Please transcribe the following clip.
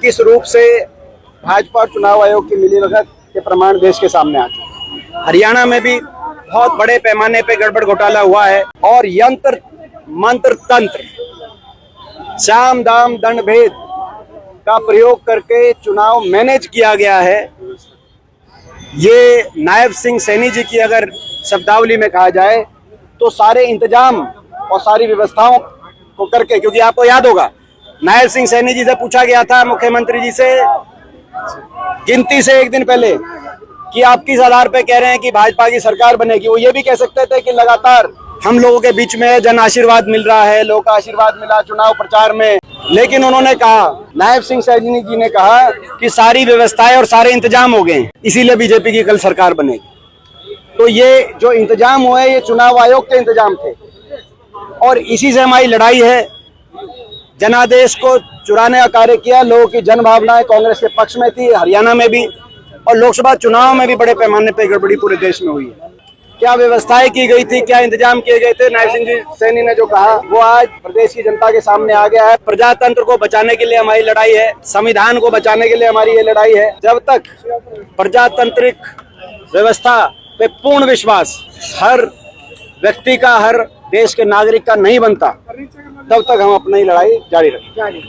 किस रूप से भाजपा चुनाव आयोग की मिलीभगत के प्रमाण देश के सामने आ चुके। हरियाणा में भी बहुत बड़े पैमाने पे गड़बड़ घोटाला हुआ है और यंत्र मंत्र तंत्र साम दाम दंड भेद का प्रयोग करके चुनाव मैनेज किया गया है। ये नायब सिंह सैनी जी की अगर शब्दावली में कहा जाए तो सारे इंतजाम और सारी व्यवस्थाओं को करके, क्योंकि आपको याद होगा नायब सिंह सैनी जी से पूछा गया था मुख्यमंत्री जी से गिनती से एक दिन पहले कि आप किस आधार पे कह रहे हैं कि भाजपा की सरकार बनेगी। वो ये भी कह सकते थे कि लगातार हम लोगों के बीच में जन आशीर्वाद मिल रहा है, लोगों का आशीर्वाद मिला चुनाव प्रचार में, लेकिन उन्होंने कहा, नायब सिंह सैनी जी ने कहा कि सारी व्यवस्थाएं और सारे इंतजाम हो गए, इसीलिए बीजेपी की कल सरकार बनेगी। तो ये जो इंतजाम हुए ये चुनाव आयोग के इंतजाम थे और इसी से हमारी लड़ाई है। जनादेश को चुराने का कार्य किया, लोगों की जन भावनाएं कांग्रेस के पक्ष में थी, हरियाणा में भी और लोकसभा चुनाव में भी बड़े पैमाने पर गड़बड़ी पूरे देश में हुई है। क्या व्यवस्थाएं की गई थी, क्या इंतजाम किए गए थे, नायब सिंह जी सैनी ने जो कहा वो आज प्रदेश की जनता के सामने आ गया है। प्रजातंत्र को बचाने के लिए हमारी लड़ाई है, संविधान को बचाने के लिए हमारी ये लड़ाई है। जब तक प्रजातांत्रिक व्यवस्था पे पूर्ण विश्वास हर व्यक्ति का, हर देश के नागरिक का नहीं बनता, तब तक हम अपनी लड़ाई जारी रखेंगे।